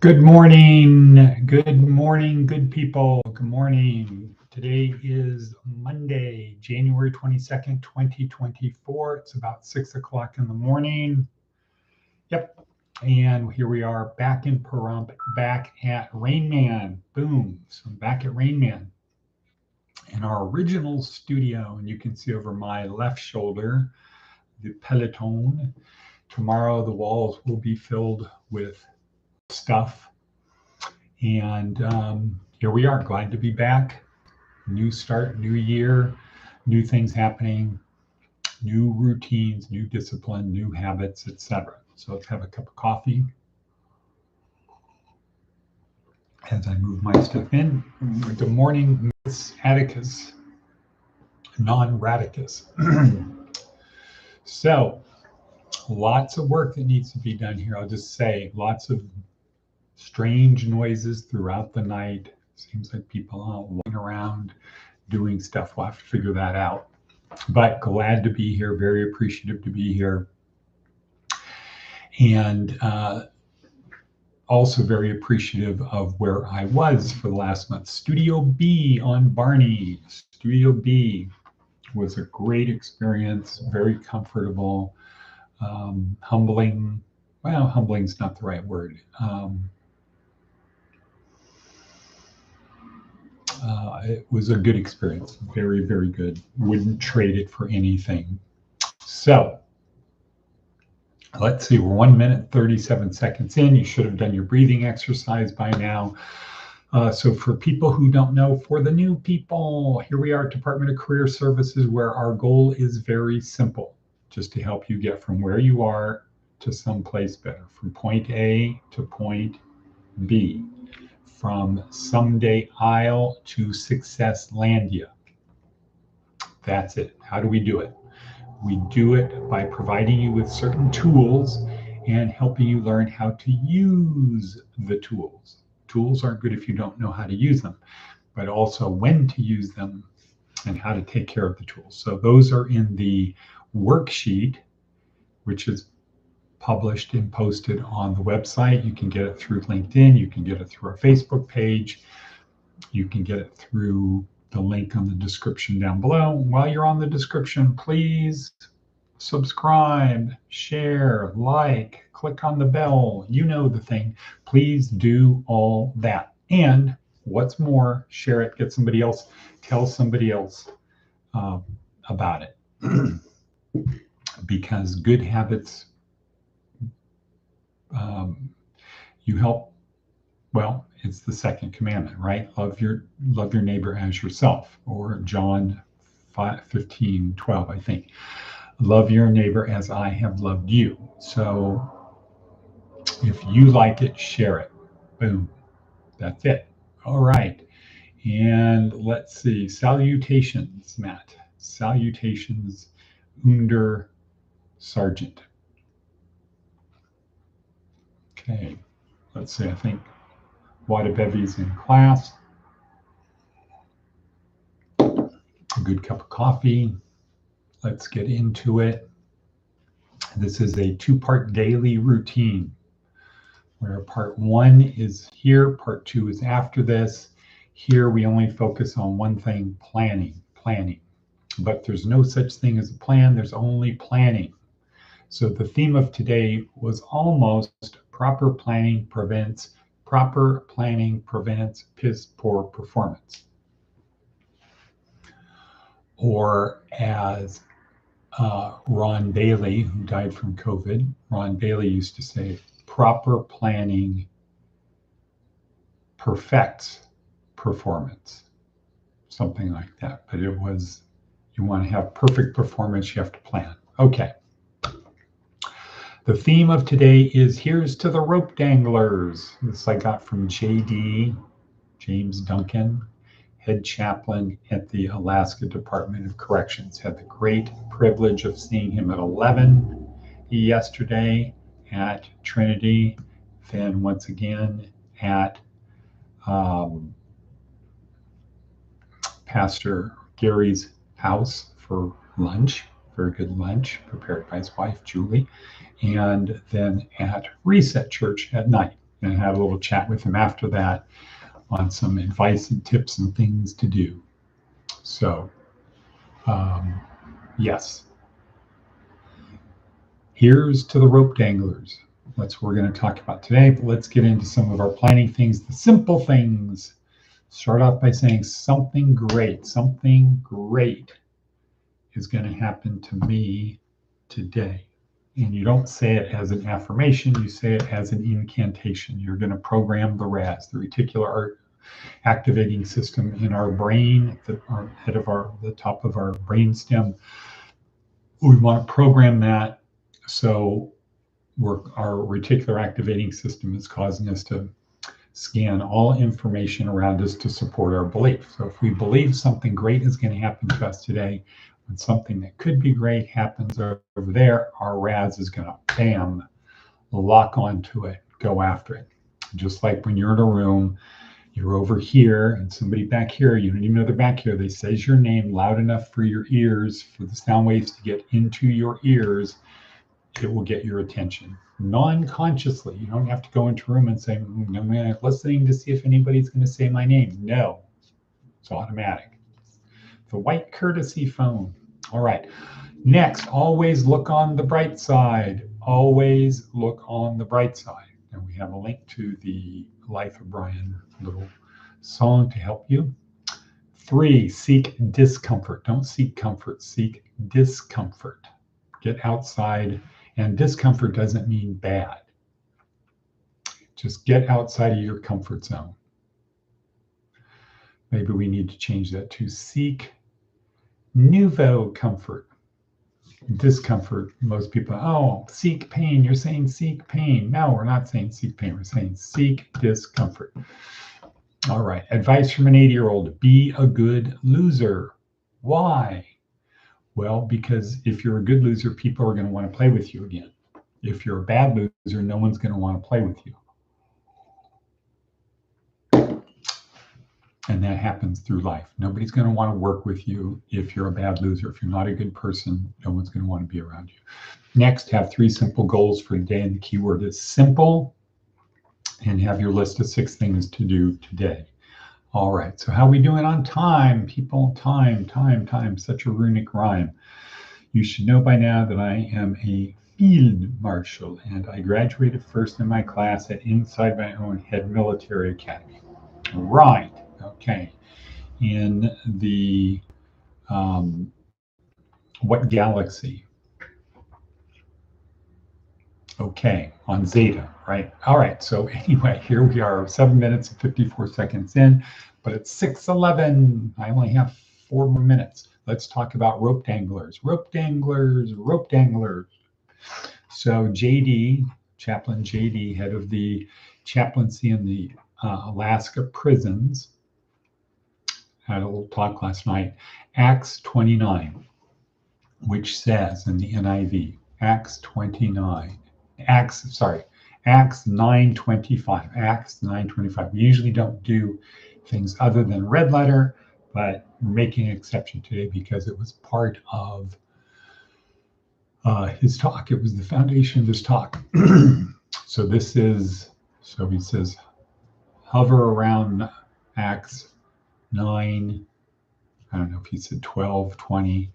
Good morning, good people. Good morning. Today is Monday, January 22nd, 2024. It's about 6 o'clock in the morning. Yep. And here we are back in Pahrump, back at Rain Man. Boom. So I'm back at Rain Man in our original studio. And you can see over my left shoulder, the Peloton. Tomorrow, the walls will be filled with stuff. And here we are, glad to be back. New start, new year, new things happening, new routines, new discipline, new habits, etc. So let's have a cup of coffee as I move my stuff in. Good morning, Miss Atticus, non-radicus. So lots of work that needs to be done here. I'll just say lots of strange noises throughout the night. Seems like people are walking around doing stuff. We'll have to figure that out. But glad to be here, very appreciative to be here. And also very appreciative of where I was for the last month. Studio B on Barney. Studio B was a great experience, very comfortable, humbling. Well, humbling's not the right word. It was a good experience, very, very good. Wouldn't trade it for anything. So let's see, we're 1 minute, 37 seconds in. You should have done your breathing exercise by now. So for people who don't know, for the new people, here we are at Department of Career Services, where our goal is very simple, just to help you get from where you are to someplace better, from point A to point B. From someday Isle to Successlandia. That's it. How do we do it? We do it by providing you with certain tools and helping you learn how to use the tools. Tools aren't good if you don't know how to use them, but also when to use them and how to take care of the tools. So those are in the worksheet, which is published and posted on the website. You can get it through LinkedIn. You can get it through our Facebook page. You can get it through the link on the description down below. While you're on the description, please subscribe, share, like, click on the bell. You know the thing. Please do all that. And what's more, share it, get somebody else, tell somebody else about it. Because good habits, you help. Well, it's the second commandment, right? Love your neighbor as yourself, or John 15:12, I think. Love your neighbor as I have loved you. So if you like it, share it. Boom. That's it. All right. And let's see. Salutations, Matt. Salutations, Under Sergeant. Okay. Let's see. I think Wadabevi's in class. A good cup of coffee. Let's get into it. This is a two-part daily routine where part one is here, part two is after this. Here we only focus on one thing, planning. But there's no such thing as a plan, there's only planning. So the theme of today was almost proper planning prevents piss poor performance. Or as Ron Bailey, who died from COVID, Ron Bailey used to say, proper planning perfects performance. Something like that. But it was, you want to have perfect performance, you have to plan. Okay. The theme of today is Here's to the Rope Danglers. This I got from JD, James Duncan, head chaplain at the Alaska Department of Corrections. Had the great privilege of seeing him at 11 yesterday at Trinity, then once again at Pastor Gary's house for lunch. Very good lunch prepared by his wife, Julie. And then at Reset Church at night. and had a little chat with him after that on some advice and tips and things to do. So, yes. Here's to the rope danglers. That's what we're going to talk about today. But let's get into some of our planning things, the simple things. Start off by saying something great is going to happen to me today. And you don't say it as an affirmation, you say it as an incantation. You're going to program the RAS, the reticular activating system in our brain, the head of the top of our brain stem. We want to program that so our reticular activating system is causing us to scan all information around us to support our belief. So if we believe something great is going to happen to us today, when something that could be great happens over there, our RAS is going to, bam, lock onto it, go after it. Just like when you're in a room, you're over here and somebody back here, you don't even know they're back here, they says your name loud enough for your ears, for the sound waves to get into your ears, it will get your attention. Non-consciously, you don't have to go into a room and say, I'm listening to see if anybody's going to say my name. No, it's automatic. The white courtesy phone. All right. Next, always look on the bright side. Always look on the bright side. And we have a link to the Life of Brian little song to help you. 3, seek discomfort. Don't seek comfort, seek discomfort. Get outside, and discomfort doesn't mean bad. Just get outside of your comfort zone. Maybe we need to change that to seek nouveau comfort. Discomfort, most people, oh, seek pain. You're saying seek pain. No, we're not saying seek pain. We're saying seek discomfort. All right. Advice from an 80-year-old. Be a good loser. Why? Well, because if you're a good loser, people are going to want to play with you again. If you're a bad loser, no one's going to want to play with you. And that happens through life. Nobody's going to want to work with you if you're a bad loser. If you're not a good person, no one's going to want to be around you. Next, have 3 simple goals for today. And the key word is simple. And have your list of 6 things to do today. All right. So how are we doing on time? People, time. Such a runic rhyme. You should know by now that I am a field marshal. And I graduated first in my class at Inside My Own Head Military Academy. Right. Okay. In the, what galaxy? Okay, on Zeta, right? All right, so anyway, here we are, 7 minutes and 54 seconds in, but it's 6:11. I only have 4 more minutes. Let's talk about rope danglers. Rope danglers. So JD, Chaplain JD, head of the chaplaincy in the Alaska prisons, had a little talk last night. Acts 29, which says in the NIV, Acts 9:25. Acts 9:25. We usually don't do things other than red letter, but we're making an exception today because it was part of his talk. It was the foundation of his talk. So he says, hover around Acts 9, I don't know if he said 12, 20,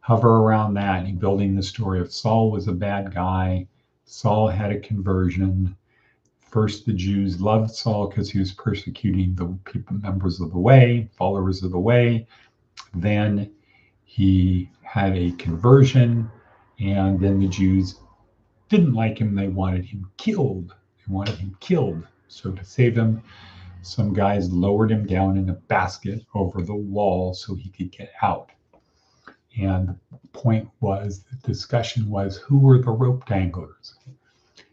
hover around that and building the story of Saul was a bad guy. Saul had a conversion. First, the Jews loved Saul because he was persecuting the people, members of the way, followers of the way. Then he had a conversion, and then the Jews didn't like him. They wanted him killed. So to save him, some guys lowered him down in a basket over the wall so he could get out. And the point was, the discussion was, who were the rope danglers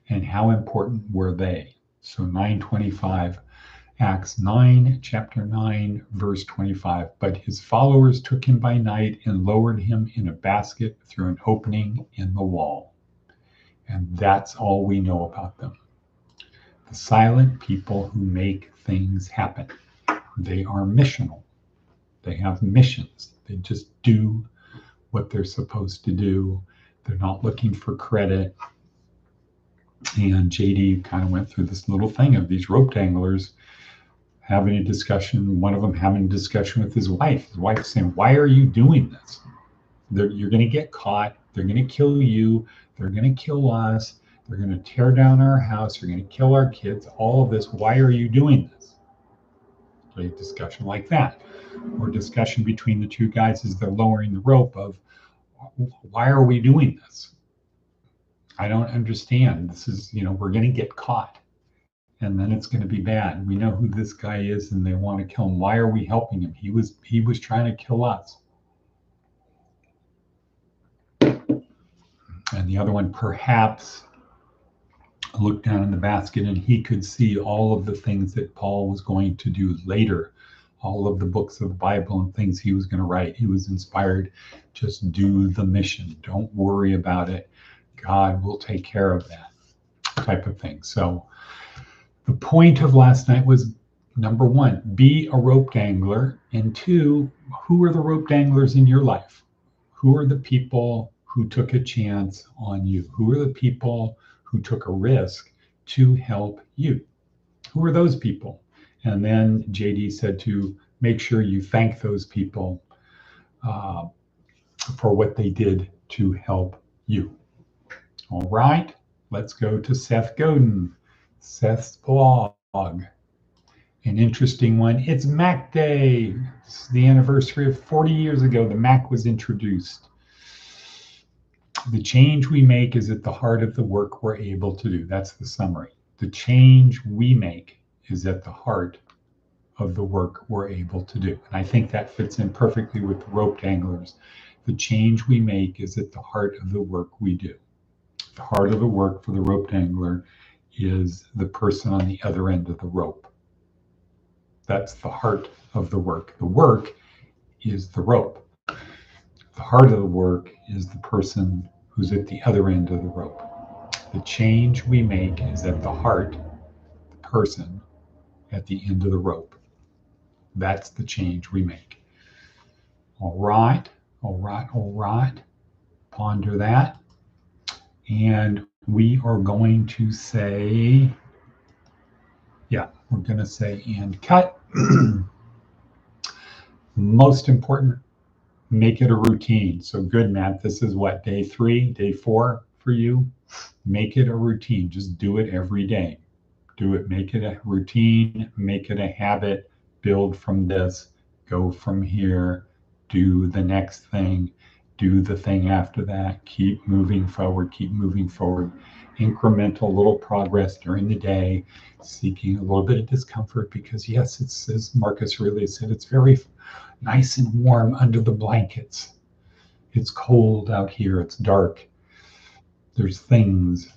and how important were they? So 9:25, Acts 9, chapter 9, verse 25. But his followers took him by night and lowered him in a basket through an opening in the wall. And that's all we know about them. The silent people who make things happen. They are missional. They have missions. They just do what they're supposed to do. They're not looking for credit. And JD kind of went through this little thing of these rope danglers having a discussion, one of them having a discussion with his wife. His wife saying, "Why are you doing this? You're going to get caught. They're going to kill you. They're going to kill us. They're going to tear down our house. They're going to kill our kids. All of this. Why are you doing this?" A discussion like that. Or discussion between the two guys as they're lowering the rope of, "Why are we doing this? I don't understand. This is, we're going to get caught. And then it's going to be bad. We know who this guy is and they want to kill him. Why are we helping him? He was trying to kill us." And the other one perhaps looked down in the basket and he could see all of the things that Paul was going to do later, all of the books of the Bible and things he was going to write. He was inspired. Just do the mission. Don't worry about it. God will take care of that type of thing. So the point of last night was, number one, be a rope dangler. And two, who are the rope danglers in your life? Who are the people who took a chance on you? Who are the people who took a risk to help you? Who are those people? And then JD said to make sure you thank those people for what they did to help you. All right, let's go to Seth Godin. Seth's blog. An interesting one. It's Mac Day. It's the anniversary of 40 years ago the Mac was introduced. The change we make is at the heart of the work we're able to do. That's the summary. The change we make is at the heart of the work we're able to do. And I think that fits in perfectly with the rope danglers. The change we make is at the heart of the work we do. The heart of the work for the rope dangler is the person on the other end of the rope. That's the heart of the work. The work is the rope. The heart of the work is the person who's at the other end of the rope. The change we make is at the heart, the person at the end of the rope. That's the change we make. All right, all right, all right. Ponder that. And we are going to say, we're going to say and cut. Most important, make it a routine. So good, Matt. This is what, day 3, day 4 for you? Make it a routine. Just do it every day. Do it. Make it a routine. Make it a habit. Build from this. Go from here. Do the next thing. Do the thing after that. Keep moving forward. Keep moving forward. Incremental little progress during the day. Seeking a little bit of discomfort because, yes, it's, as Marcus really said, it's very nice and warm under the blankets. It's cold out here. It's dark. There's things.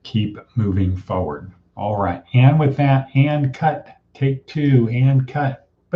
Keep moving forward. All right. And with that, and cut. Take 2 and cut.